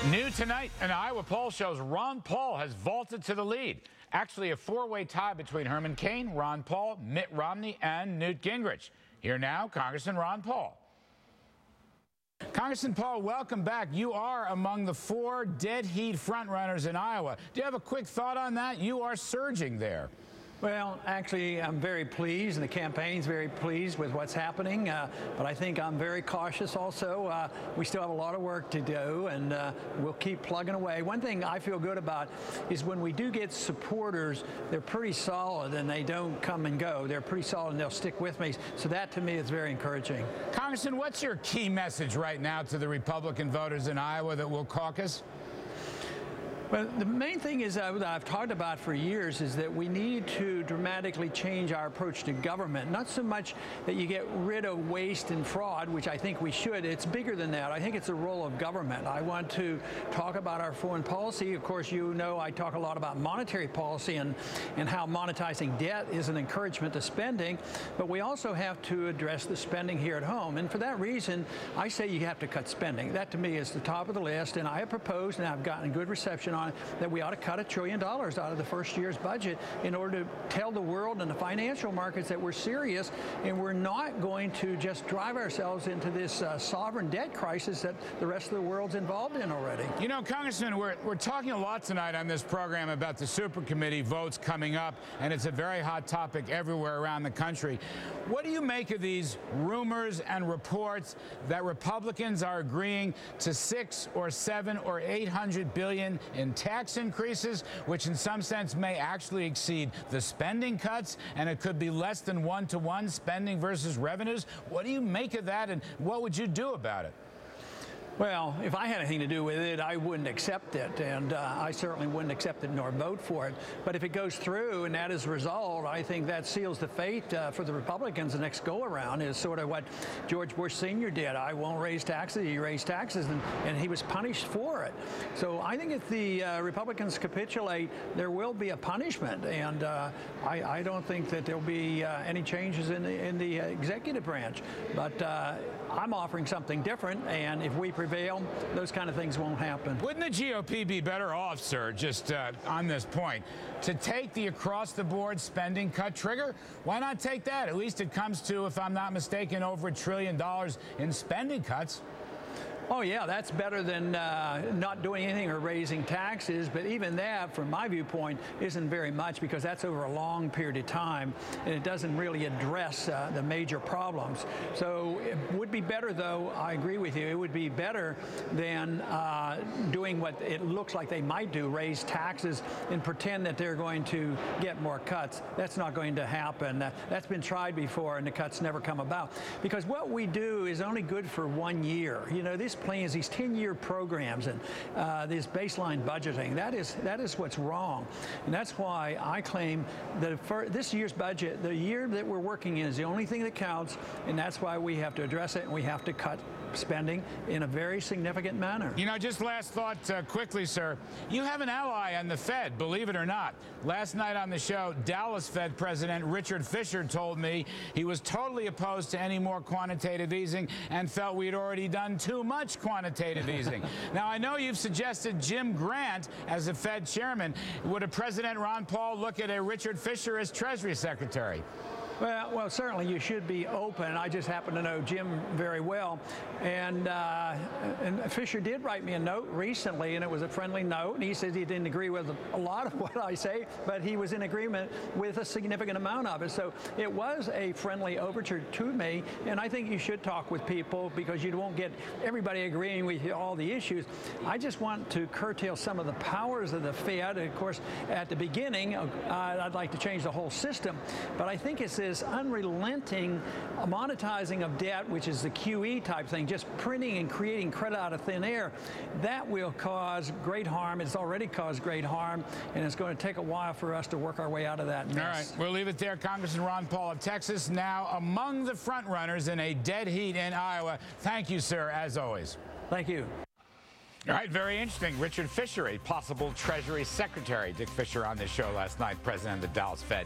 New tonight, an Iowa poll shows Ron Paul has vaulted to the lead. Actually, a four-way tie between Herman Cain, Ron Paul, Mitt Romney, and Newt Gingrich. Here now, Congressman Ron Paul. Congressman Paul, welcome back. You are among the four dead heat frontrunners in Iowa. Do you have a quick thought on that? You are surging there. Well, actually, I'm very pleased, and the campaign's very pleased with what's happening, but I think I'm very cautious also. We still have a lot of work to do, and we'll keep plugging away. One thing I feel good about is when we do get supporters, they're pretty solid, and they don't come and go. They're pretty solid, and they'll stick with me, so that, to me, is very encouraging. Congressman, what's your key message right now to the Republican voters in Iowa that will caucus? Well, the main thing is that I've talked about for years is that we need to dramatically change our approach to government. Not so much that you get rid of waste and fraud, which I think we should. It's bigger than that. I think it's the role of government. I want to talk about our foreign policy. Of course, you know I talk a lot about monetary policy and how monetizing debt is an encouragement to spending. But we also have to address the spending here at home. And for that reason, I say you have to cut spending. That, to me, is the top of the list. And I have proposed, and I've gotten good reception on that we ought to cut $1 trillion out of the first year's budget in order to tell the world and the financial markets that we're serious and we're not going to just drive ourselves into this sovereign debt crisis that the rest of the world's involved in already. You know, Congressman, we're talking a lot tonight on this program about the super committee votes coming up, and it's a very hot topic everywhere around the country. What do you make of these rumors and reports that Republicans are agreeing to $600 or $700 or $800 billion in tax increases, which in some sense may actually exceed the spending cuts, and it could be less than one-to-one spending versus revenues? What do you make of that, and what would you do about it? Well, if I had anything to do with it, I wouldn't accept it, and I certainly wouldn't accept it nor vote for it. But if it goes through and that is resolved, I think that seals the fate for the Republicans the next go-around, is sort of what George Bush Sr. did. I won't raise taxes. He raised taxes, and he was punished for it. So I think if the Republicans capitulate, there will be a punishment, and I don't think that there'll be any changes in the executive branch. But I'm offering something different, and if we prevail, those kind of things won't happen. Wouldn't the GOP be better off, sir, just on this point, to take the across-the-board spending cut trigger? Why not take that? At least it comes to, if I'm not mistaken, over $1 trillion in spending cuts. Oh, yeah, that's better than not doing anything or raising taxes. But even that, from my viewpoint, isn't very much, because that's over a long period of time, and it doesn't really address the major problems. So it would be better, though, I agree with you, it would be better than doing what it looks like they might do, raise taxes and pretend that they're going to get more cuts. That's not going to happen. That's been tried before, and the cuts never come about. Because what we do is only good for 1 year. You know, this plans, these 10-year programs and this baseline budgeting, that is what's wrong. And that's why I claim that for this year's budget, the year that we're working in, is the only thing that counts, and that's why we have to address it, and we have to cut spending in a very significant manner. You know, just last thought quickly, sir. You have an ally on the Fed, believe it or not. Last night on the show, Dallas Fed President Richard Fisher told me he was totally opposed to any more quantitative easing and felt we had already done too much quantitative easing. Now, I know you've suggested Jim Grant as a Fed chairman. Would a President Ron Paul look at a Richard Fisher as Treasury Secretary? Well, certainly you should be open. I just happen to know Jim very well. And Fisher did write me a note recently, and it was a friendly note. And he says he didn't agree with a lot of what I say, but he was in agreement with a significant amount of it. So it was a friendly overture to me. And I think you should talk with people, because you won't get everybody agreeing with all the issues. I just want to curtail some of the powers of the Fed. Of course, at the beginning, I'd like to change the whole system. But I think it's this unrelenting monetizing of debt, which is the QE type thing, just printing and creating credit out of thin air, that will cause great harm. It's already caused great harm, and it's going to take a while for us to work our way out of that mess. All right, we'll leave it there. Congressman Ron Paul of Texas, now among the front runners in a dead heat in Iowa. Thank you, sir, as always. Thank you. All right, very interesting. Richard Fisher, a possible Treasury Secretary. Dick Fisher on this show last night, president of the Dallas Fed.